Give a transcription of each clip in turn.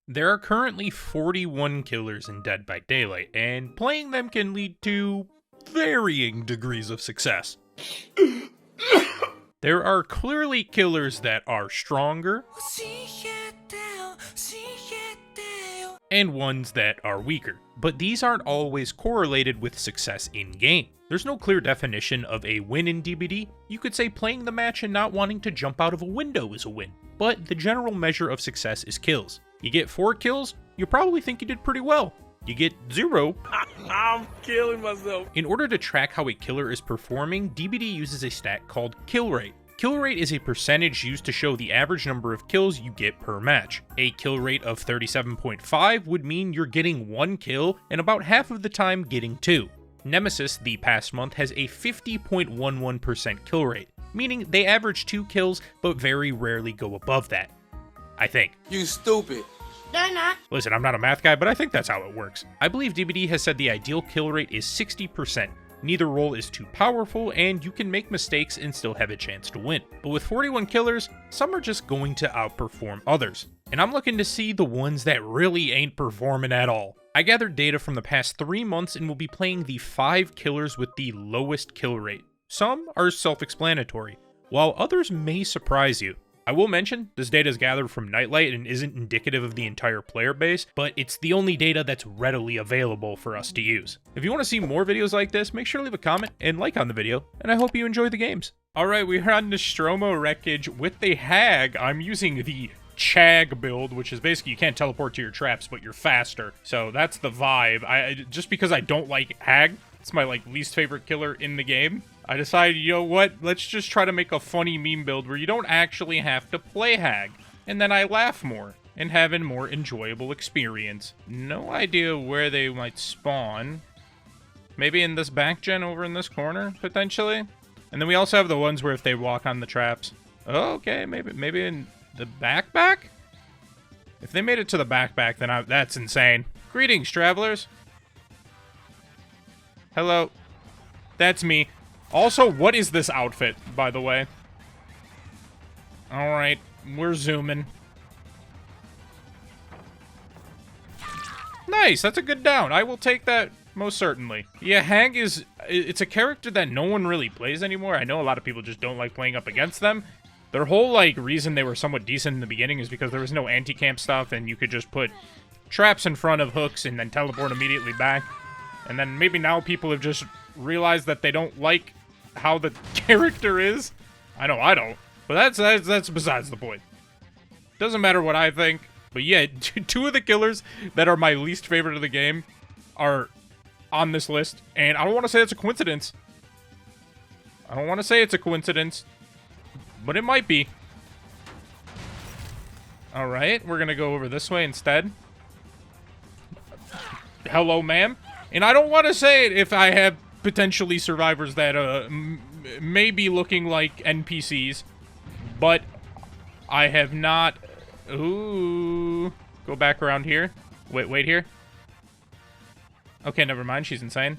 There are currently 41 killers in Dead by Daylight, and playing them can lead to varying degrees of success. There are clearly killers that are stronger, and ones that are weaker, but these aren't always correlated with success in-game. There's no clear definition of a win in DBD. You could say playing the match and not wanting to jump out of a window is a win, but the general measure of success is kills. You get 4 kills, you probably think you did pretty well. You get 0. I'm killing myself. In order to track how a killer is performing, DBD uses a stat called kill rate. Kill rate is a percentage used to show the average number of kills you get per match. A kill rate of 37.5 would mean you're getting 1 kill and about half of the time getting 2. Nemesis, the past month, has a 50.11% kill rate, meaning they average 2 kills but very rarely go above that. I think. You stupid. They're not. Listen, I'm not a math guy, but I think that's how it works. I believe DBD has said the ideal kill rate is 60%. Neither role is too powerful, and you can make mistakes and still have a chance to win. But with 41 killers, some are just going to outperform others. And I'm looking to see the ones that really ain't performing at all. I gathered data from the past 3 months and will be playing the 5 killers with the lowest kill rate. Some are self-explanatory, while others may surprise you. I will mention, this data is gathered from Nightlight and isn't indicative of the entire player base, but it's the only data that's readily available for us to use. If you want to see more videos like this, make sure to leave a comment and like on the video, and I hope you enjoy the games. Alright, we're on Nostromo Wreckage with the Hag. I'm using the Chag build, which is basically you can't teleport to your traps, but you're faster. So that's the vibe. Just because I don't like Hag, it's my least favorite killer in the game, I decided, you know what, let's just try to make a funny meme build where you don't actually have to play Hag. And then I laugh more and have a more enjoyable experience. No idea where they might spawn. Maybe in this back gen over in this corner, potentially? And then we also have the ones where if they walk on the traps. Oh, okay, maybe in the backpack? If they made it to the backpack, then that's insane. Greetings, travelers. Hello. That's me. Also, what is this outfit, by the way? Alright, we're zooming. Nice, that's a good down. I will take that, most certainly. Yeah, Hag it's a character that no one really plays anymore. I know a lot of people just don't like playing up against them. Their whole, reason they were somewhat decent in the beginning is because there was no anti-camp stuff, and you could just put traps in front of hooks and then teleport immediately back. And then maybe now people have just realized that they don't like how the character is. I know I don't, but that's besides the point. Doesn't matter what I think, but yeah, 2 of the killers that are my least favorite of the game are on this list, and I don't want to say it's a coincidence. I don't want to say it's a coincidence, but it might be. Alright, we're gonna go over this way instead. Hello, ma'am. And I don't want to say it if I have potentially survivors that may be looking like NPCs, but I have not. Ooh, go back around here. Wait here. Okay, never mind. She's insane.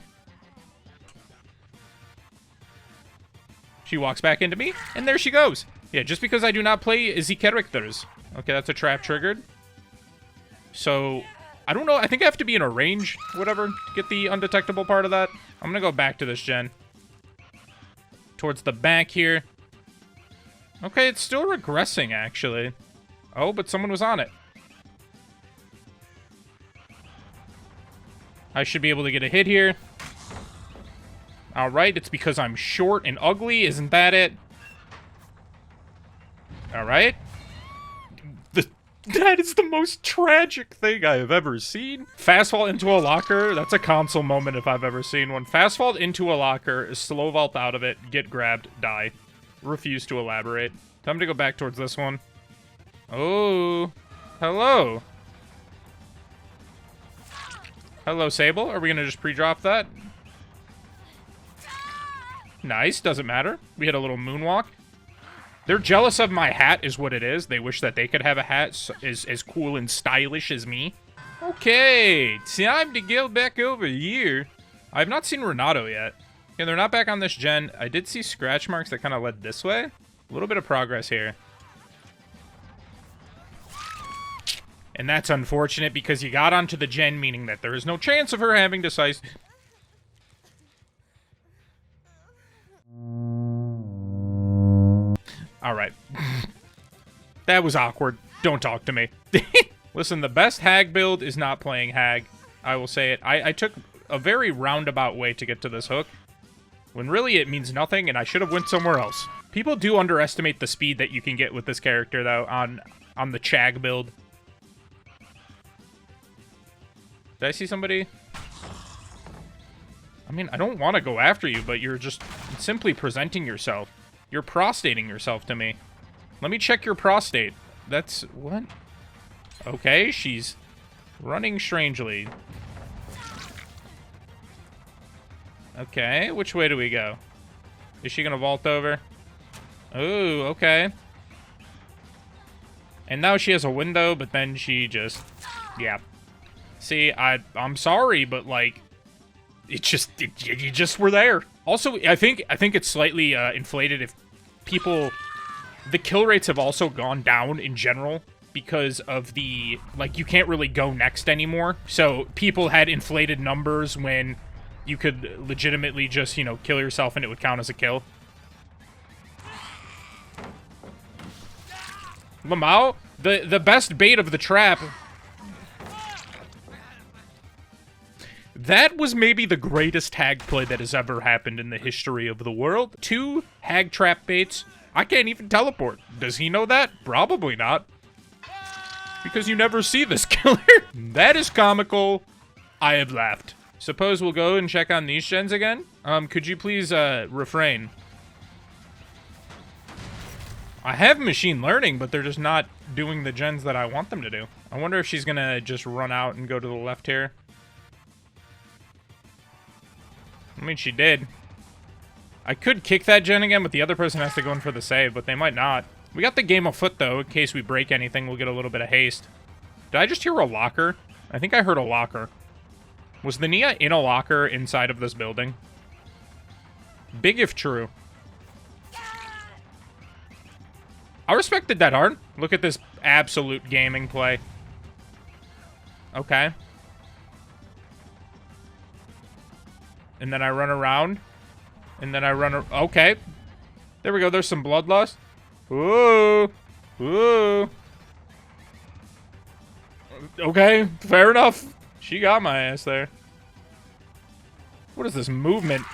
She walks back into me, and there she goes. Yeah, just because I do not play Izzy characters. Okay, that's a trap triggered. So I don't know. I think I have to be in a range, whatever, to get the undetectable part of that. I'm going to go back to this gen. Towards the back here. Okay, it's still regressing, actually. Oh, but someone was on it. I should be able to get a hit here. Alright, it's because I'm short and ugly. Isn't that it? Alright. That is the most tragic thing I have ever seen. Fast vault into a locker. That's a console moment if I've ever seen one. Fast vault into a locker, slow vault out of it, get grabbed, die. Refuse to elaborate. Time to go back towards this one. Oh, hello. Hello, Sable. Are we gonna just pre-drop that? Nice, doesn't matter. We had a little moonwalk. They're jealous of my hat is what it is. They wish that they could have a hat as cool and stylish as me. Okay, time to go back over here. I've not seen Renato yet. Yeah, they're not back on this gen. I did see scratch marks that kind of led this way. A little bit of progress here. And that's unfortunate because you got onto the gen, meaning that there is no chance of her having decisive... Alright. That was awkward. Don't talk to me. Listen, the best Hag build is not playing Hag. I will say it. I took a very roundabout way to get to this hook, when really it means nothing, and I should have went somewhere else. People do underestimate the speed that you can get with this character, though, on the Chag build. Did I see somebody? I mean, I don't want to go after you, but you're just simply presenting yourself. You're prostating yourself to me. Let me check your prostate. That's... what? Okay, she's running strangely. Okay, which way do we go? Is she gonna vault over? Ooh, okay. And now she has a window, but then she just... yeah. See, I'm sorry, but, like... you just were there. Also, I think it's slightly inflated if people... the kill rates have also gone down in general because of the... like, you can't really go next anymore. So, people had inflated numbers when you could legitimately just, you know, kill yourself and it would count as a kill. Lamau, the best bait of the trap... that was maybe the greatest Hag play that has ever happened in the history of the world. 2 Hag trap baits. I can't even teleport. Does he know that? Probably not. Because you never see this killer. That is comical. I have laughed. Suppose we'll go and check on these gens again? Could you please, refrain? I have machine learning, but they're just not doing the gens that I want them to do. I wonder if she's gonna just run out and go to the left here. I mean, she did. I could kick that gen again, but the other person has to go in for the save, but they might not. We got the game afoot, though. In case we break anything, we'll get a little bit of haste. Did I just hear a locker? I think I heard a locker. Was the Nia in a locker inside of this building? Big if true. I respect the dead hard. Look at this absolute gaming play. Okay. And then I run around. And then I run... okay. There we go. There's some bloodlust. Ooh. Ooh. Okay. Fair enough. She got my ass there. What is this movement?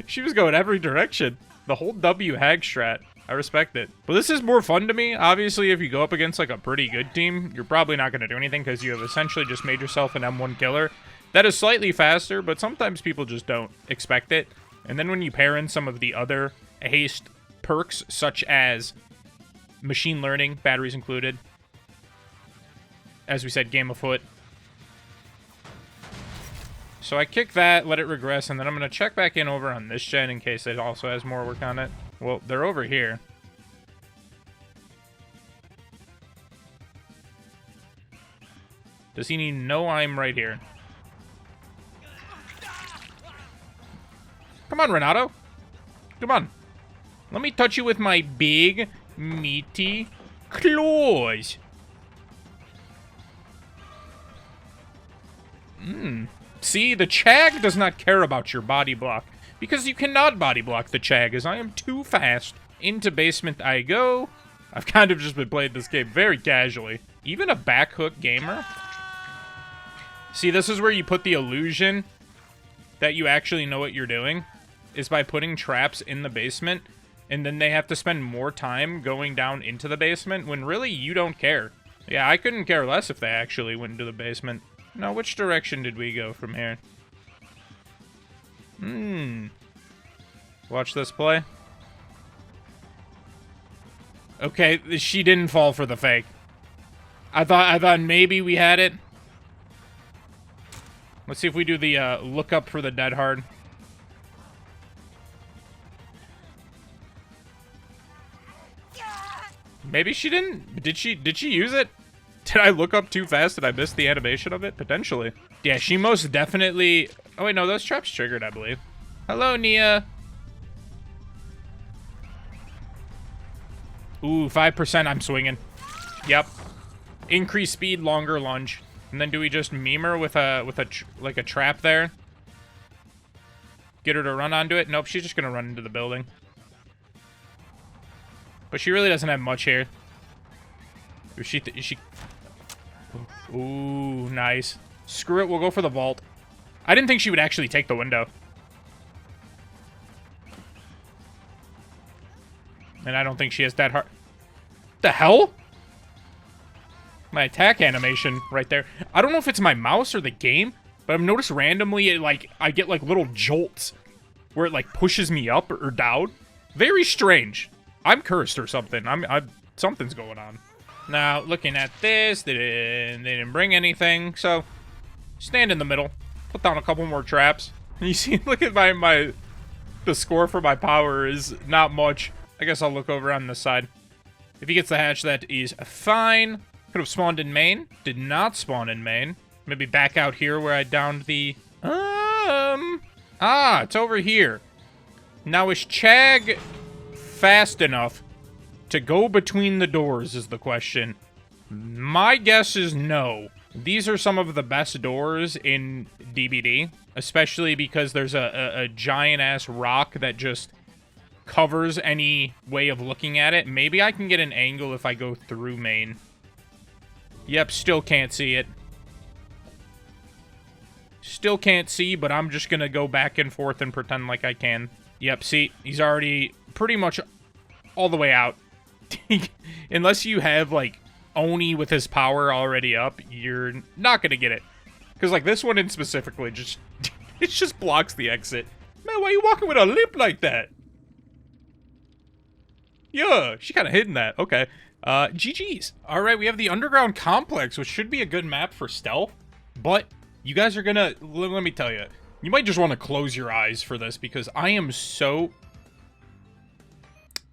She was going every direction. The whole W Hag strat. I respect it. But this is more fun to me. Obviously, if you go up against like a pretty good team, you're probably not going to do anything because you have essentially just made yourself an M1 killer. That is slightly faster, but sometimes people just don't expect it. And then when you pair in some of the other haste perks, such as machine learning, batteries included, as we said, game afoot. So I kick that, let it regress, and then I'm going to check back in over on this gen in case it also has more work on it. Well, they're over here. Does he know I'm right here? Come on, Renato. Come on. Let me touch you with my big, meaty claws. See, the Chag does not care about your body block. Because you cannot body block the Chag, as I am too fast. Into basement I go. I've kind of just been playing this game very casually. Even a back hook gamer. See, this is where you put the illusion that you actually know what you're doing. Is by putting traps in the basement. And then they have to spend more time going down into the basement. When really, you don't care. Yeah, I couldn't care less if they actually went into the basement. Now, which direction did we go from here? Watch this play. Okay, she didn't fall for the fake. I thought maybe we had it. Let's see if we do the look up for the dead hard. Maybe she didn't. Did she use it? Did I look up too fast? Did I miss the animation of it? Potentially. Yeah, she most definitely... oh, wait, no, those traps triggered, I believe. Hello, Nia. Ooh, 5%, I'm swinging. Yep. Increase speed, longer lunge. And then do we just meme her with like a trap there? Get her to run onto it? Nope, she's just gonna run into the building. But she really doesn't have much here. Is she... Ooh, nice. Screw it, we'll go for the vault. I didn't think she would actually take the window. And I don't think she has that hard... The hell? My attack animation right there. I don't know if it's my mouse or the game, but I've noticed randomly, I get, like, little jolts where it, like, pushes me up or down. Very strange. I'm cursed or something. Something's going on. Now, looking at this, they didn't bring anything, so stand in the middle. Put down a couple more traps. You see, look at the score for my power is not much. I guess I'll look over on this side. If he gets the hatch, that is fine. Could have spawned in main. Did not spawn in main. Maybe back out here where I downed the... it's over here. Now, is Chag fast enough to go between the doors is the question. My guess is no. These are some of the best doors in DBD, especially because there's a giant-ass rock that just covers any way of looking at it. Maybe I can get an angle if I go through main. Yep, still can't see it. Still can't see, but I'm just gonna go back and forth and pretend like I can. Yep, see, he's already pretty much all the way out. Unless you have, like, Oni with his power already up, you're not gonna get it. Because, like, this one in specifically just... it just blocks the exit. Man, why are you walking with a limp like that? Yeah, she kind of hidden that. Okay. GG's. Alright, we have the Underground Complex, which should be a good map for stealth. But you guys are gonna... Let me tell you. You might just want to close your eyes for this, because I am so...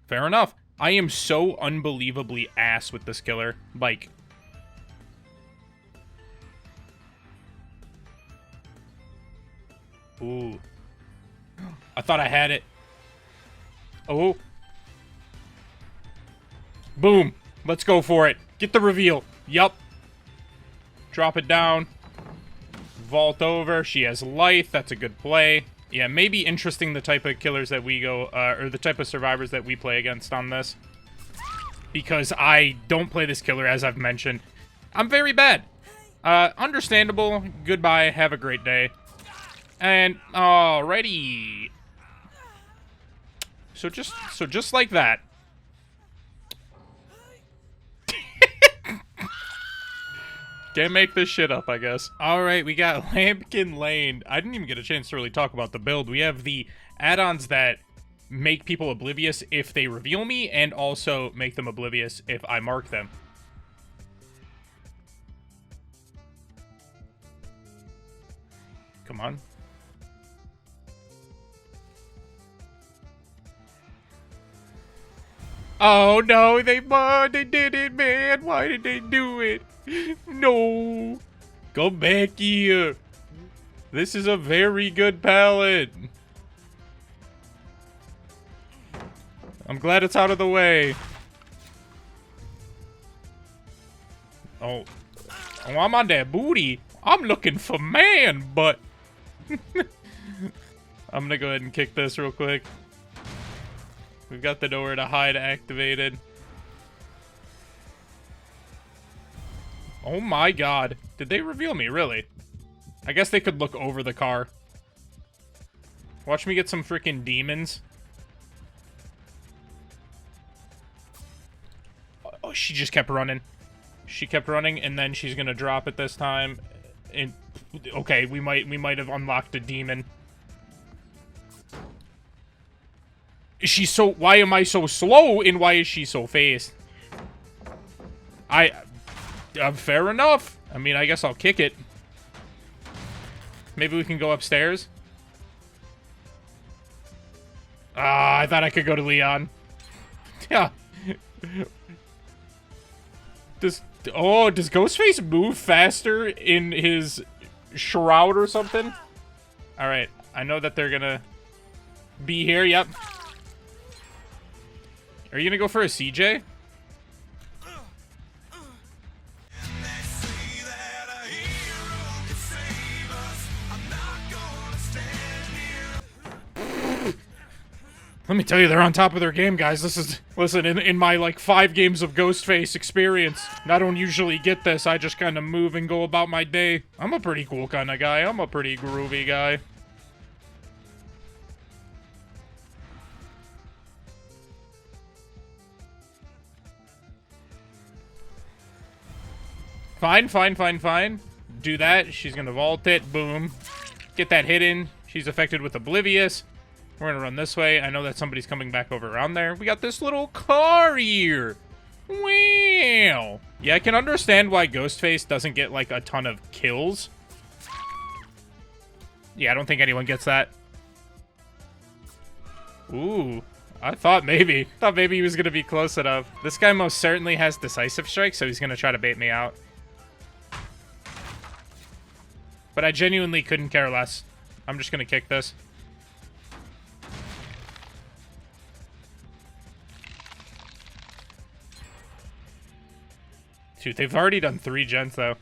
Fair enough. I am so unbelievably ass with this killer. Like... Ooh. I thought I had it. Oh. Boom. Let's go for it. Get the reveal. Yup. Drop it down. Vault over. She has life. That's a good play. Yeah, maybe interesting the type of killers that we go, or the type of survivors that we play against on this. Because I don't play this killer, as I've mentioned. I'm very bad. Understandable. Goodbye. Have a great day. And, alrighty. So just like that. Can't make this shit up, I guess. Alright, we got Lampkin Lane. I didn't even get a chance to really talk about the build. We have the add-ons that make people oblivious if they reveal me, and also make them oblivious if I mark them. Come on. Oh no, they did it, man. Why did they do it? No. Go back here. This is a very good pallet. I'm glad it's out of the way. Oh, I'm on that booty. I'm looking for man, but... I'm gonna go ahead and kick this real quick. We've got the door to hide activated. Oh my god. Did they reveal me, really? I guess they could look over the car. Watch me get some freaking demons. Oh, she just kept running. She kept running, and then she's gonna drop it this time. And okay, we might have unlocked a demon. Is she so... Why am I so slow, and why is she so fast? Fair enough. I mean, I guess I'll kick it. Maybe we can go upstairs. I thought I could go to Leon. Yeah. Does Ghostface move faster in his shroud or something? Alright, I know that they're gonna be here, yep. Are you gonna go for a CJ? Let me tell you, they're on top of their game, guys. This is... Listen, in my, like, 5 games of Ghostface experience, I don't usually get this. I just kind of move and go about my day. I'm a pretty cool kind of guy. I'm a pretty groovy guy. Fine, fine, fine, fine. Do that. She's gonna vault it. Boom. Get that hit in. She's affected with Oblivious. We're gonna run this way. I know that somebody's coming back over around there. We got this little car here. Wow. Yeah, I can understand why Ghostface doesn't get, like, a ton of kills. Yeah, I don't think anyone gets that. Ooh. I thought maybe he was gonna be close enough. This guy most certainly has Decisive Strike, so he's gonna try to bait me out. But I genuinely couldn't care less. I'm just gonna kick this. Dude, they've already done 3 gens, though.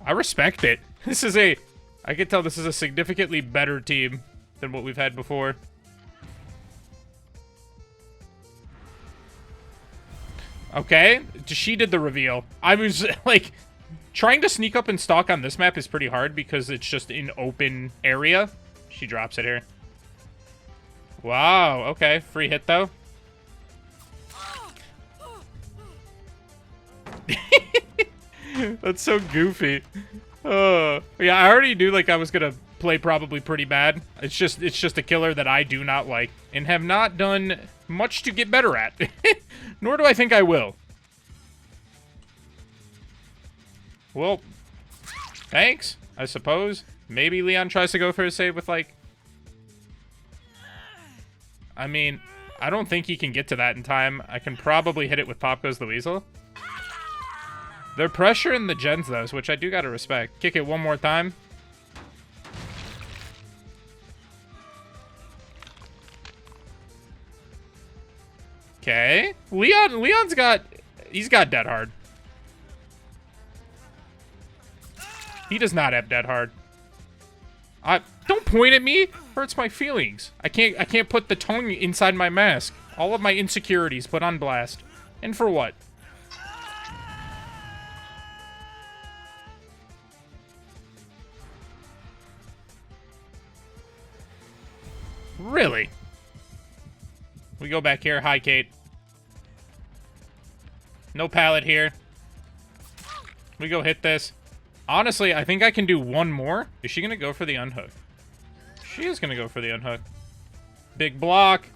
I respect it. This is a... I can tell this is a significantly better team than what we've had before. Okay, she did the reveal. I was, like... Trying to sneak up and stalk on this map is pretty hard because it's just an open area. She drops it here. Wow, okay. Free hit, though. That's so goofy. Yeah, I already knew, like, I was gonna play probably pretty bad. It's just a killer that I do not like and have not done much to get better at. Nor do I think I will. Well, thanks, I suppose. Maybe Leon tries to go for a save with, like... I mean, I don't think he can get to that in time. I can probably hit it with Pop Goes the Weasel. They're pressuring the gens, though, which I do gotta respect. Kick it one more time. Okay. Leon's got... He's got Dead Hard. He does not have Dead Hard. Don't point at me. Hurts my feelings. I can't put the tongue inside my mask. All of my insecurities put on blast. And for what? Really? We go back here. Hi, Kate. No pallet here. We go hit this. Honestly, I think I can do one more. Is she going to go for the unhook? She is going to go for the unhook. Big block.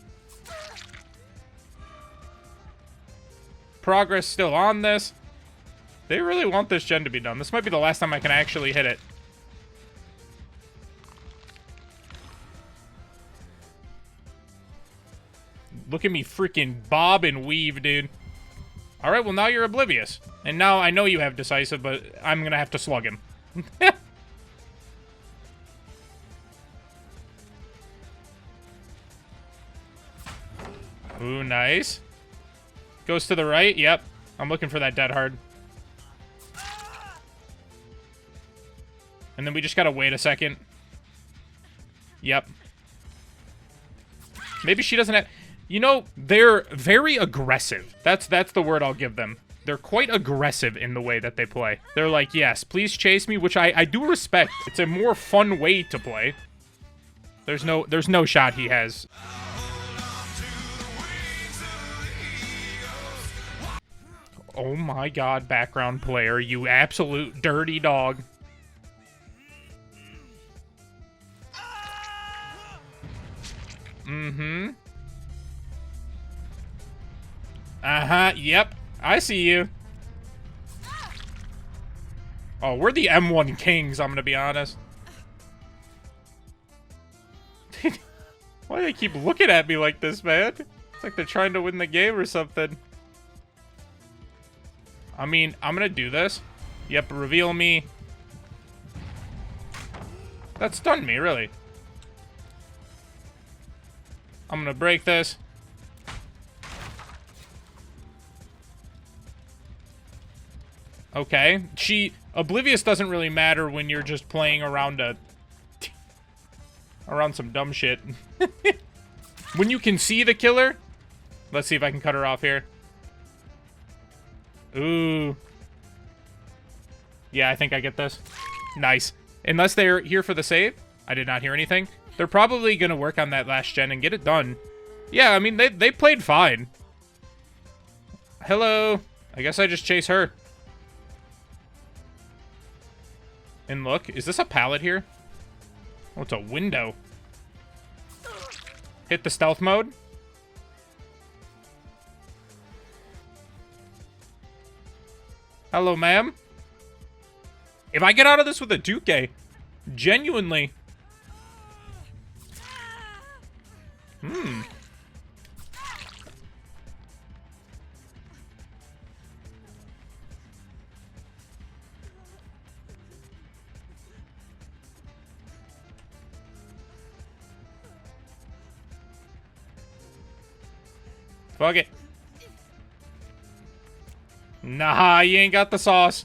Progress still on this. They really want this gen to be done. This might be the last time I can actually hit it. Look at me freaking bob and weave, dude. Alright, well now you're oblivious. And now I know you have decisive, but I'm gonna have to slug him. Ooh, nice. Goes to the right, yep. I'm looking for that Dead Hard. And then we just gotta wait a second. Yep. Maybe she doesn't have... You know, they're very aggressive. That's the word I'll give them. They're quite aggressive in the way that they play. They're like, yes, please chase me, which I do respect. It's a more fun way to play. There's no shot he has. Oh my god, background player, you absolute dirty dog. Mm-hmm. Uh-huh, yep. I see you. Oh, we're the M1 kings, I'm gonna be honest. Why do they keep looking at me like this, man? It's like they're trying to win the game or something. I mean, I'm gonna do this. Yep, reveal me. That stunned me, really. I'm gonna break this. Okay. Oblivious doesn't really matter when you're just playing around around some dumb shit. When you can see the killer... Let's see if I can cut her off here. Ooh. Yeah, I think I get this. Nice. Unless they're here for the save. I did not hear anything. They're probably going to work on that last gen and get it done. Yeah, I mean, they played fine. Hello. I guess I just chase her. And look, is this a pallet here? Oh, it's a window. Hit the stealth mode. Hello, ma'am. If I get out of this with a 2K, genuinely. Fuck it. Nah, you ain't got the sauce.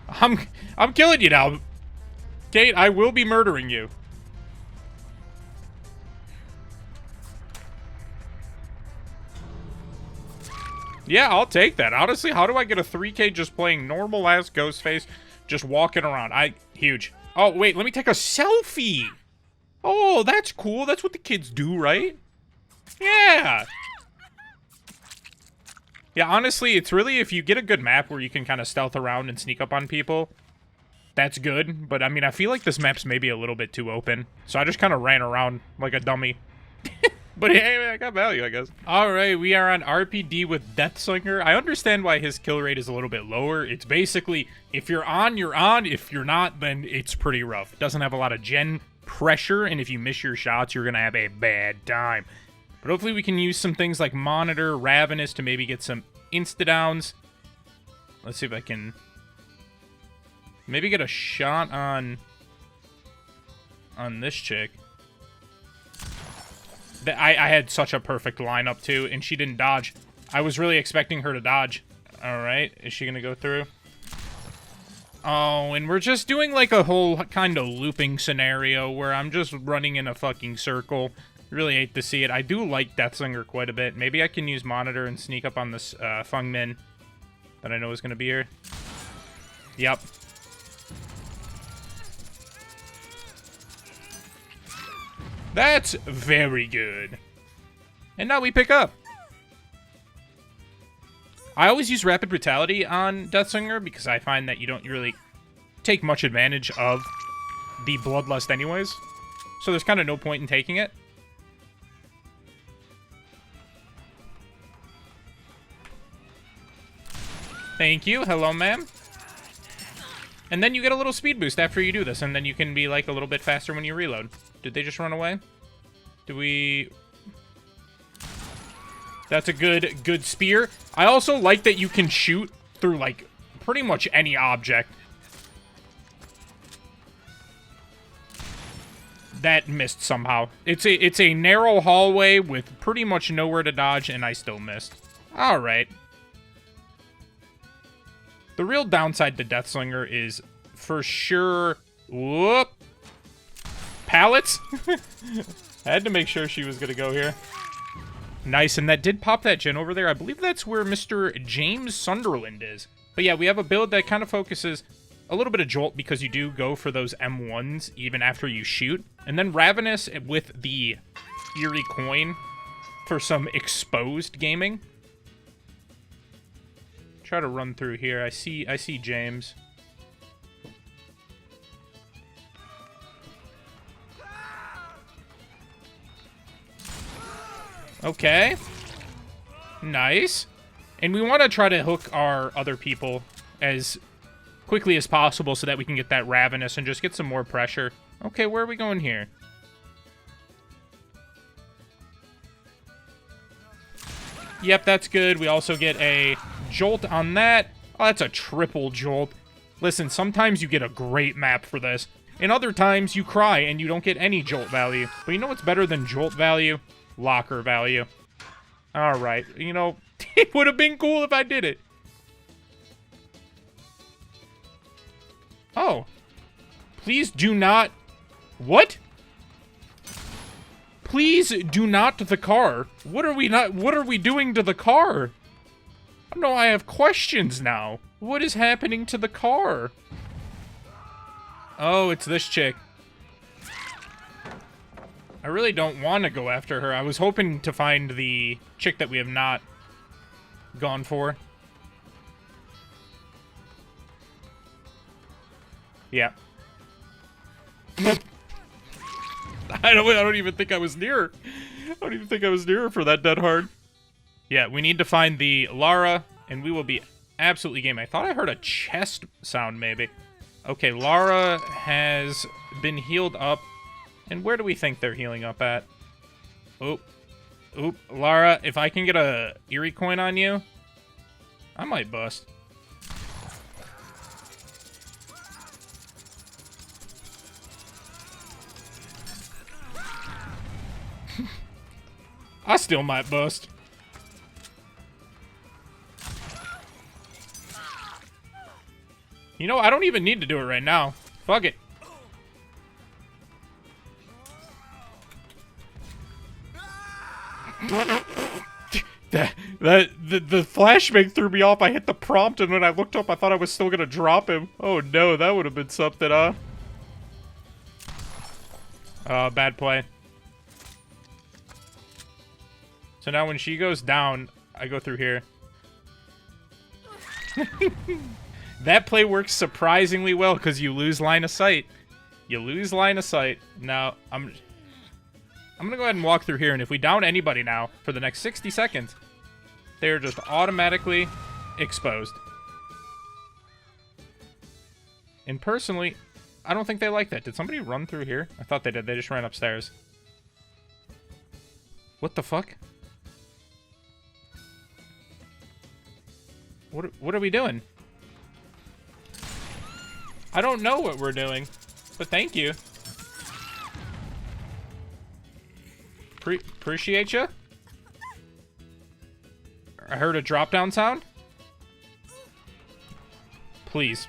I'm killing you now. Kate, I will be murdering you. Yeah, I'll take that. Honestly, how do I get a 3K just playing normal-ass Ghostface, just walking around? Huge. Oh, wait, let me take a selfie. Oh, that's cool. That's what the kids do, right? Yeah. Yeah, honestly, it's really, if you get a good map where you can kind of stealth around and sneak up on people, that's good. But, I mean, I feel like this map's maybe a little bit too open. So I just kind of ran around like a dummy. But hey, I got value, I guess. Alright, we are on RPD with Deathslinger. I understand why his kill rate is a little bit lower. It's basically, if you're on, you're on. If you're not, then it's pretty rough. It doesn't have a lot of gen pressure, and if you miss your shots, you're going to have a bad time. But hopefully we can use some things like Monitor, Ravenous to maybe get some insta-downs. Let's see if I can maybe get a shot on this chick. I had such a perfect lineup, too, and she didn't dodge. I was really expecting her to dodge. Alright, is she going to go through? Oh, and we're just doing, like, a whole kind of looping scenario where I'm just running in a fucking circle. Really hate to see it. I do like Deathslinger quite a bit. Maybe I can use Monitor and sneak up on this Feng Min that I know is going to be here. Yep. That's very good. And now we pick up. I always use Rapid Brutality on Deathslinger because I find that you don't really take much advantage of the Bloodlust anyways. So there's kind of no point in taking it. Thank you. Hello, ma'am. And then you get a little speed boost after you do this, and then you can be, like, a little bit faster when you reload. Did they just run away? Do we... That's a good spear. I also like that you can shoot through, like, pretty much any object. That missed somehow. It's a narrow hallway with pretty much nowhere to dodge, and I still missed. Alright. The real downside to Deathslinger is, for sure... Whoop! Pallets? I had to make sure she was gonna go here. Nice, and that did pop that gen over there. I believe that's where Mr. James Sunderland is. But yeah, we have a build that kind of focuses a little bit of jolt because you do go for those M1s even after you shoot. And then Ravenous with the Eerie Coin for some exposed gaming. Try to run through here. I see James. Okay. Nice. And we want to try to hook our other people as quickly as possible so that we can get that Ravenous and just get some more pressure. Okay, where are we going here? Yep, that's good. We also get a jolt on that. Oh, that's a triple jolt. Listen, sometimes you get a great map for this. And other times you cry and you don't get any jolt value. But you know what's better than jolt value? Locker value. Alright, you know, it would have been cool if I did it. Oh. Please do not... What? Please do not the car. What are we doing to the car? No, I have questions now. What is happening to the car? Oh, it's this chick. I really don't want to go after her. I was hoping to find the chick that we have not gone for. Yeah. I don't even think I was near. I don't even think I was near her for that dead hard. Yeah, we need to find the Lara, and we will be absolutely game. I thought I heard a chest sound, maybe. Okay, Lara has been healed up. And where do we think they're healing up at? Oop. Oop. Lara, if I can get a Eerie coin on you, I might bust. I still might bust. You know, I don't even need to do it right now. Fuck it. The flashbang threw me off. I hit the prompt, and when I looked up, I thought I was still gonna drop him. Oh no, that would have been something, huh? Bad play. So now when she goes down, I go through here. That play works surprisingly well because you lose line of sight. You lose line of sight. Now, I'm gonna go ahead and walk through here, and if we down anybody now for the next 60 seconds, they're just automatically exposed. And personally, I don't think they like that. Did somebody run through here? I thought they did. They just ran upstairs. What the fuck? What are we doing? I don't know what we're doing, but thank you. Appreciate you. I heard a drop down sound. Please.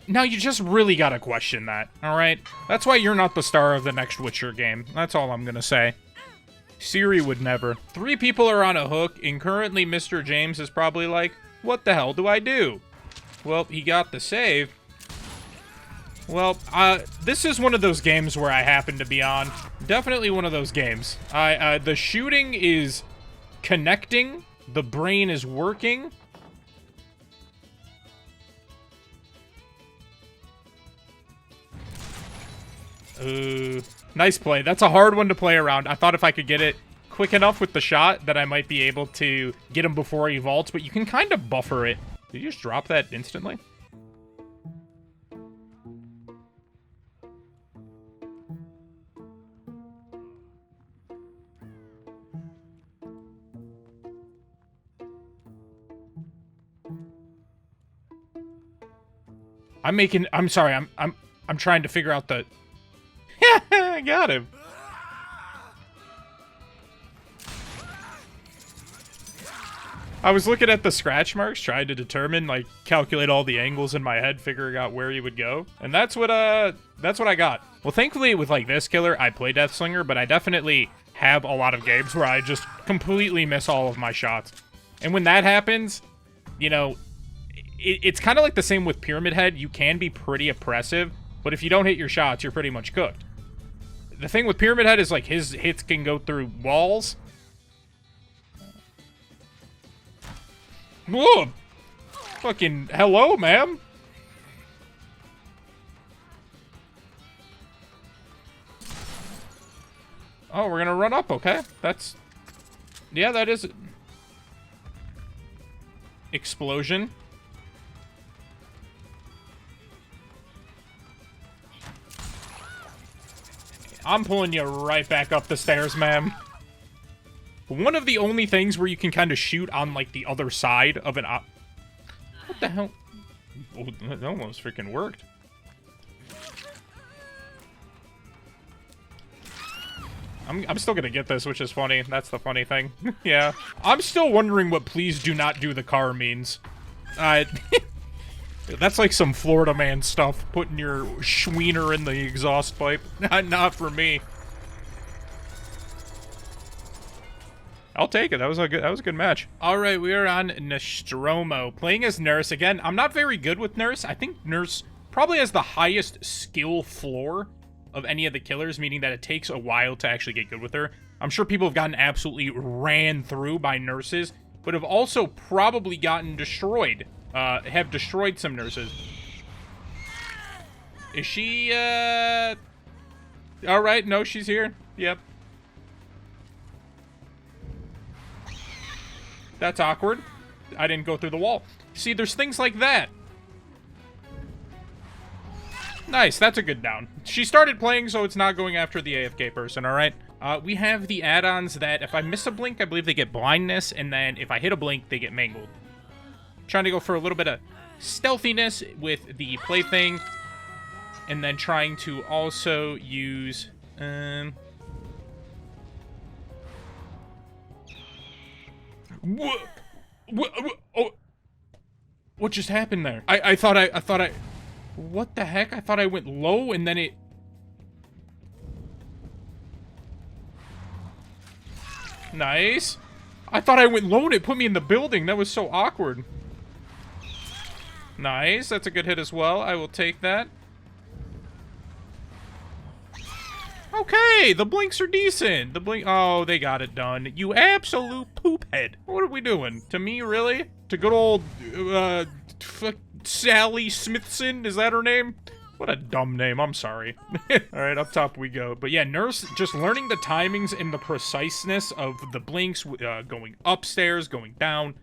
Now you just really gotta question that, alright? That's why you're not the star of the next Witcher game. That's all I'm gonna say. Siri would never. 3 people are on a hook, and currently Mr. James is probably like, what the hell do I do? Well, he got the save. Well, this is one of those games where I happen to be on. Definitely one of those games. The shooting is connecting. The brain is working. Nice play. That's a hard one to play around. I thought if I could get it quick enough with the shot that I might be able to get him before he vaults, but you can kind of buffer it. Did you just drop that instantly? I'm sorry, I'm trying to figure out the... I got him. I was looking at the scratch marks, trying to determine, like, calculate all the angles in my head, figuring out where he would go. And that's what I got. Well, thankfully, with, like, this killer, I play Deathslinger, but I definitely have a lot of games where I just completely miss all of my shots. And when that happens, you know, it's kind of like the same with Pyramid Head. You can be pretty oppressive, but if you don't hit your shots, you're pretty much cooked. The thing with Pyramid Head is, like, his hits can go through walls. Whoa! Fucking hello, ma'am. Oh, we're gonna run up, okay. That's... Yeah, that is... Explosion. I'm pulling you right back up the stairs, ma'am. One of the only things where you can kind of shoot on, like, the other side of an What the hell? Oh, that almost freaking worked. I'm still gonna get this, which is funny. That's the funny thing. Yeah. I'm still wondering what please do not do the car means. That's like some Florida man stuff, putting your schweener in the exhaust pipe. Not for me. I'll take it. That was a good match. All right, we are on Nostromo, playing as Nurse. Again, I'm not very good with Nurse. I think Nurse probably has the highest skill floor of any of the killers, meaning that it takes a while to actually get good with her. I'm sure people have gotten absolutely ran through by nurses, but have also probably gotten destroyed. Have destroyed some nurses. Is she, all right, no, she's here. Yep. That's awkward. I didn't go through the wall. See, there's things like that. Nice, that's a good down. She started playing, so it's not going after the AFK person, all right? We have the add-ons that if I miss a blink, I believe they get blindness, and then if I hit a blink, they get mangled. Trying to go for a little bit of stealthiness with the plaything, and then trying to also use... What just happened there? I thought I... What the heck? I thought I went low, and then it... Nice. I thought I went low, and it put me in the building. That was so awkward. Nice. That's a good hit as well. I will take that. Okay, the blinks are decent. The blink... Oh, they got it done. You absolute poop head. What are we doing? To me, really? To good old, Sally Smithson? Is that her name? What a dumb name. I'm sorry. All right, up top we go. But yeah, Nurse, just learning the timings and the preciseness of the blinks, going upstairs, going down.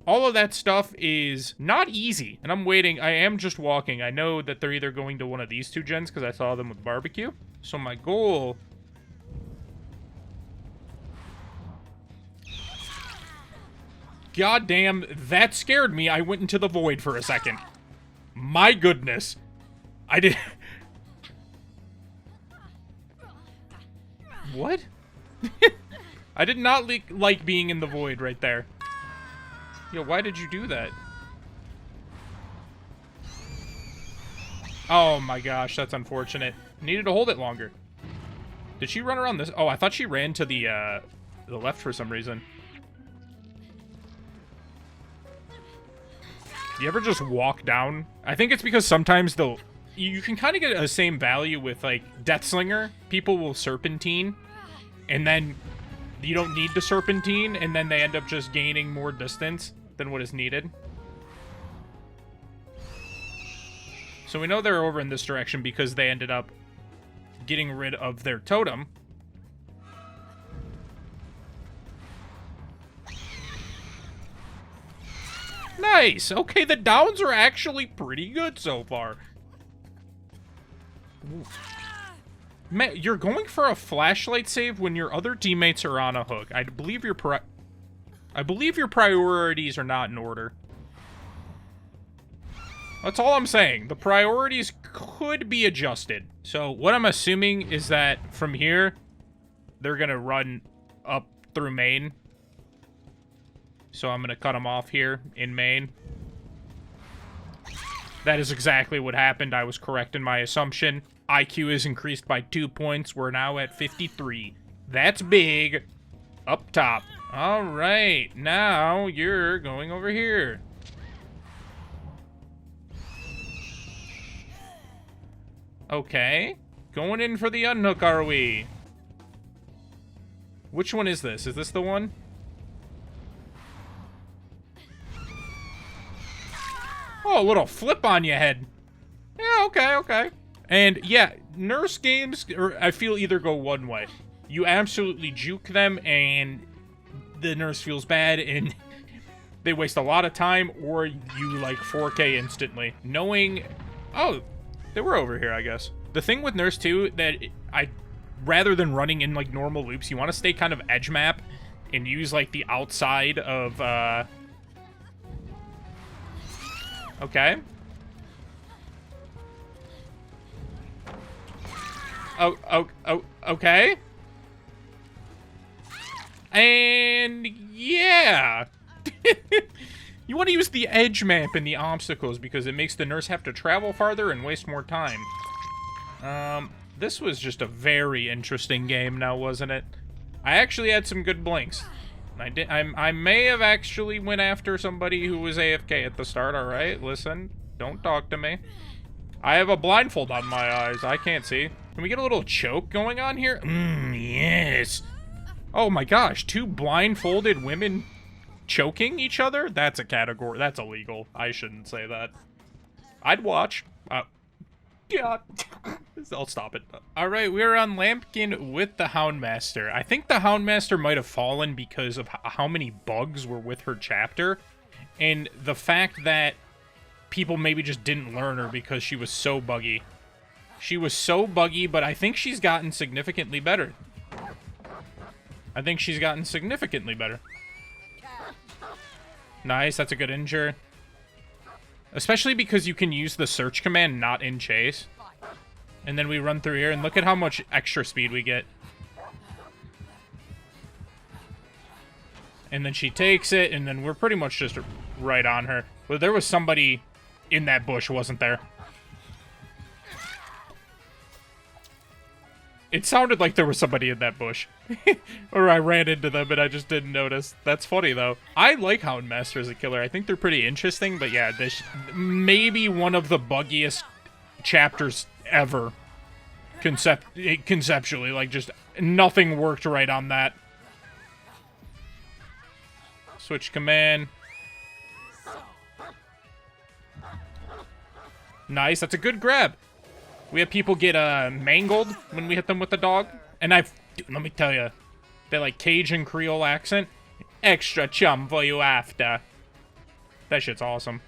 All of that stuff is not easy. And I'm waiting. I am just walking. I know that they're either going to one of these two gens because I saw them with barbecue. So my goal... God damn, that scared me. I went into the void for a second. My goodness. I did... What? I did not like being in the void right there. Yo, why did you do that? Oh my gosh, that's unfortunate. Needed to hold it longer. Did she run around this? Oh, I thought she ran to the left for some reason. You ever just walk down? I think it's because sometimes they'll... You can kind of get the same value with, like, Deathslinger. People will serpentine, and then you don't need to serpentine, and then they end up just gaining more distance than what is needed. So we know they're over in this direction because they ended up getting rid of their totem. Nice! Okay, the downs are actually pretty good so far. Ooh. Man, you're going for a flashlight save when your other teammates are on a hook. I believe your priorities are not in order. That's all I'm saying. The priorities could be adjusted. So what I'm assuming is that from here, they're going to run up through main. So I'm going to cut them off here in main. That is exactly what happened. I was correct in my assumption. IQ is increased by 2 points. We're now at 53. That's big. Up top. All right. Now you're going over here. Okay. Going in for the unhook, are we? Which one is this? Is this the one? Oh, a little flip on your head. Yeah, okay, okay. And yeah, Nurse games, I feel, either go one way. You absolutely juke them, and the Nurse feels bad, and they waste a lot of time, or you, like, 4K instantly. Knowing... Oh, they were over here, I guess. The thing with Nurse, too, that rather than running in, like, normal loops, you want to stay kind of edge map and use, like, the outside of, Okay. Oh, okay. And yeah. You want to use the edge map in the obstacles because it makes the nurse have to travel farther and waste more time. This was just a very interesting game now, wasn't it? I actually had some good blinks. I may have actually went after somebody who was AFK at the start, alright? Listen, don't talk to me. I have a blindfold on my eyes. I can't see. Can we get a little choke going on here? Yes. Oh my gosh, 2 blindfolded women choking each other? That's a category. That's illegal. I shouldn't say that. I'd watch. Yeah. I'll stop it. Alright, we're on Lampkin with the Houndmaster. I think the Houndmaster might have fallen because of how many bugs were with her chapter. And the fact that people maybe just didn't learn her because she was so buggy. She was so buggy, but I think she's gotten significantly better. I think she's gotten significantly better. Nice, that's a good injure. Especially because you can use the search command not in chase. And then we run through here, and look at how much extra speed we get. And then she takes it, and then we're pretty much just right on her. Well, there was somebody in that bush, wasn't there? It sounded like there was somebody in that bush. Or I ran into them and I just didn't notice. That's funny, though. I like Houndmaster as a killer. I think they're pretty interesting, but yeah, this maybe one of the buggiest chapters ever. Conceptually, like, just nothing worked right on that. Switch command. Nice, that's a good grab. We have people get mangled when we hit them with the dog. And dude, let me tell you, they like Cajun Creole accent. Extra chum for you after. That shit's awesome.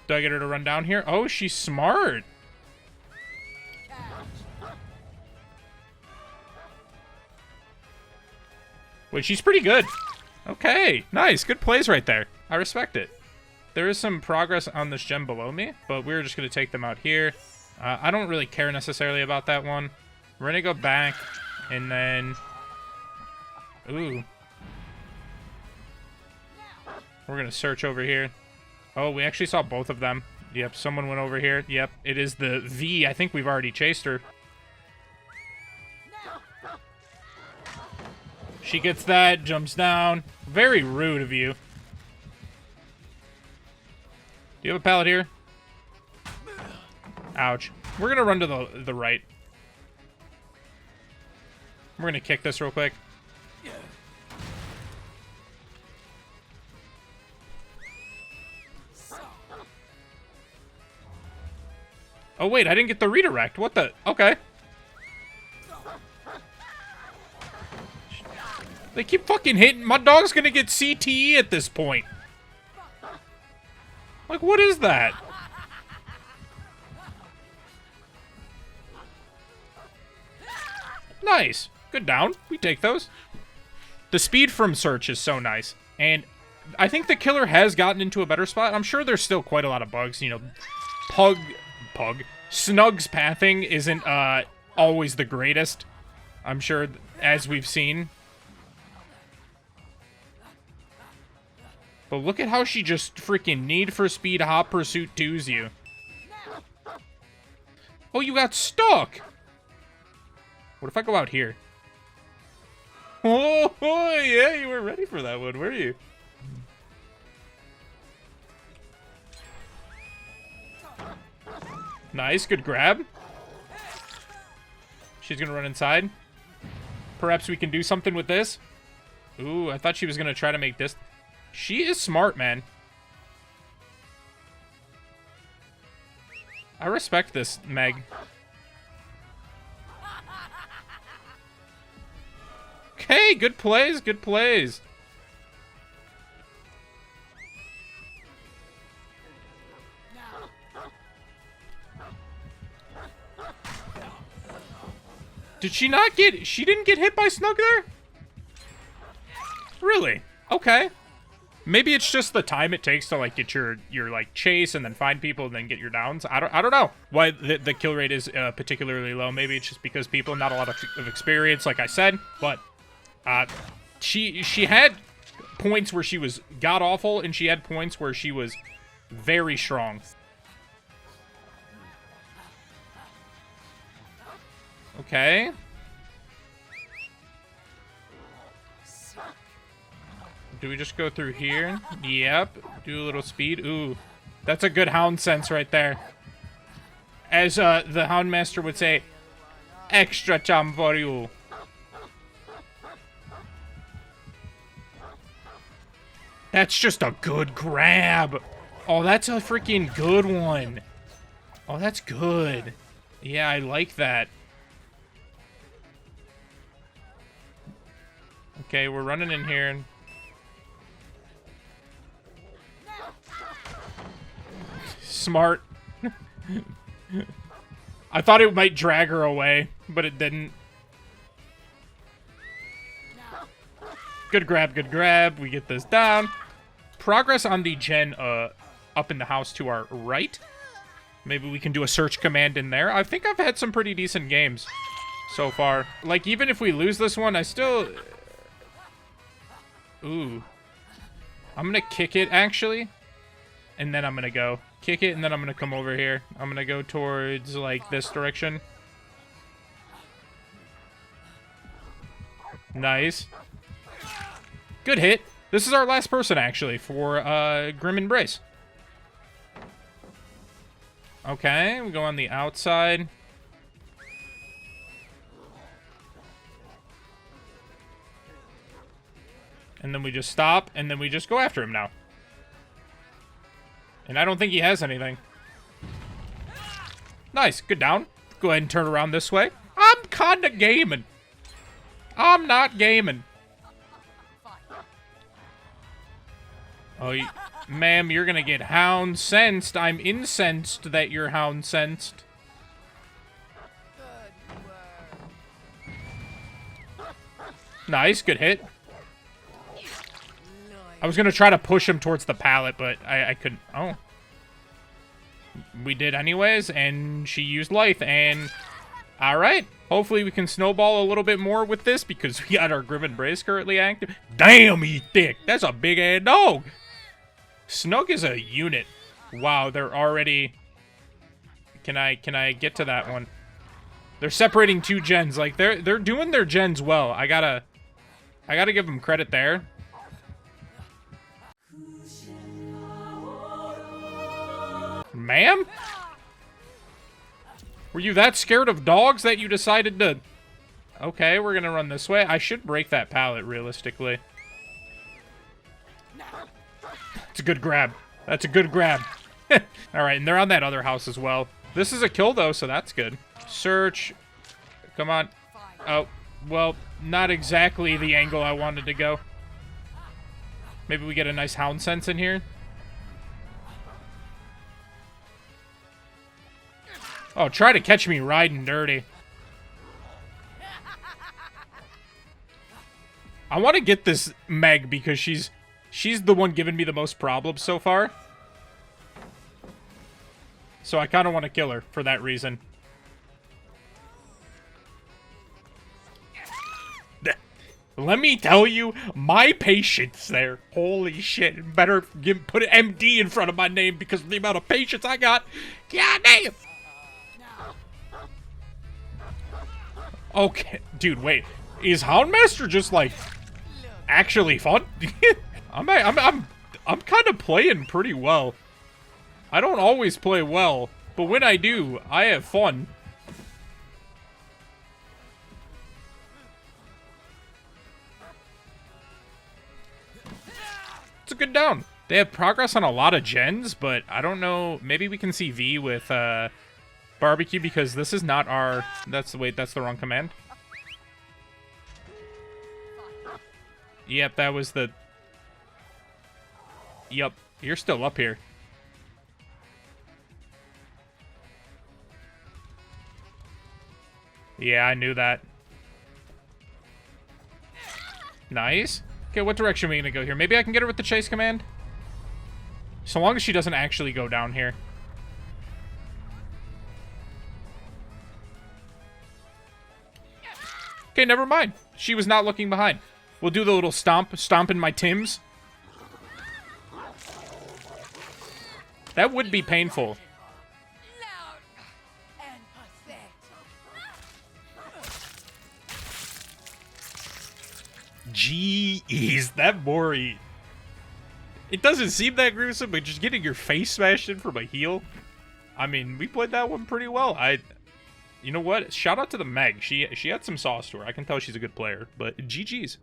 Do I get her to run down here? Oh, she's smart. Wait, she's pretty good. Okay, nice. Good plays right there. I respect it. There is some progress on this gem below me, but we're just going to take them out here. I don't really care necessarily about that one. We're going to go back, and then... Ooh. We're going to search over here. Oh, we actually saw both of them. Yep, someone went over here. Yep, it is the V. I think we've already chased her. She gets that, jumps down. Very rude of you. Do you have a pallet here? Ouch. We're gonna run to the right. We're gonna kick this real quick. Oh wait, I didn't get the redirect. What the? Okay. They keep fucking hitting. My dog's gonna get CTE at this point. Like, what is that? Nice. Good down. We take those. The speed from search is so nice. And I think the killer has gotten into a better spot. I'm sure there's still quite a lot of bugs. You know, Snug's pathing isn't always the greatest. I'm sure, as we've seen. But look at how she just freaking Need for Speed Hot Pursuit 2's you. Oh, you got stuck! What if I go out here? Oh, yeah, you were ready for that one, were you? Nice, good grab. She's gonna run inside. Perhaps we can do something with this. Ooh, I thought she was gonna try to make this... She is smart, man. I respect this, Meg. Okay, good plays, good plays. Did she not get... She didn't get hit by Snug there? Really? Okay. Maybe it's just the time it takes to, like, get your like, chase and then find people and then get your downs. I don't know why the kill rate is particularly low. Maybe it's just because people, not a lot of experience, like I said. But She had points where she was god-awful, and she had points where she was very strong. Okay. Do we just go through here? Yep. Do a little speed. Ooh. That's a good hound sense right there. As the Houndmaster would say, extra charm for you. That's just a good grab. Oh, that's a freaking good one. Oh, that's good. Yeah, I like that. Okay, we're running in here. Smart. I thought it might drag her away, but it didn't. Good grab, good grab. We get this down. Progress on the gen up in the house to our right. Maybe we can do a search command in there. I think I've had some pretty decent games so far. Like, even if we lose this one, I still... Ooh. I'm gonna kick it, actually. And then I'm gonna go. Kick it, and then I'm gonna come over here. I'm gonna go towards, like, this direction. Nice. Good hit. This is our last person, actually, for Grim Embrace. Okay, we go on the outside. And then we just stop, and then we just go after him now. And I don't think he has anything. Nice, good down. Go ahead and turn around this way. I'm kinda gaming. I'm not gaming. Oh, ma'am, you're gonna get hound sensed. I'm incensed that you're hound sensed. Nice, good hit. I was gonna try to push him towards the pallet, but I couldn't. Oh. We did anyways, and she used Lithe, and... Alright. Hopefully we can snowball a little bit more with this, because we got our Grim Embrace currently active. Damn, he's thick! That's a big-ass dog! Snook is a unit. Wow, they're already... Can I get to that one? They're separating two gens. Like, they're doing their gens well. I gotta give them credit there. Ma'am? Were you that scared of dogs that you decided to... Okay, we're gonna run this way. I should break that pallet, realistically. That's a good grab. That's a good grab. Alright, and they're on that other house as well. This is a kill, though, so that's good. Search. Come on. Oh, well, not exactly the angle I wanted to go. Maybe we get a nice hound sense in here. Oh, try to catch me riding dirty. I want to get this Meg because she's the one giving me the most problems so far. So I kind of want to kill her for that reason. Let me tell you, my patience there. Holy shit. Better put an MD in front of my name because of the amount of patience I got. God damn. Okay, dude, wait. Is Houndmaster just, like, actually fun? I'm kind of playing pretty well. I don't always play well, but when I do, I have fun. It's a good down. They have progress on a lot of gens, but I don't know. Maybe we can see V with, barbecue, because this is not our... That's the wrong command. Yep, that was the... Yep, you're still up here. Yeah, I knew that. Nice. Okay, what direction are we gonna go here? Maybe I can get her with the chase command? So long as she doesn't actually go down here. Okay, never mind. She was not looking behind. We'll do the little stomp in my Tims. That would be painful. Jeez, that Mori. It doesn't seem that gruesome, but just getting your face smashed in from a heal. I mean, we played that one pretty well. You know what? Shout out to the Meg. She had some sauce to her. I can tell she's a good player, but GG's.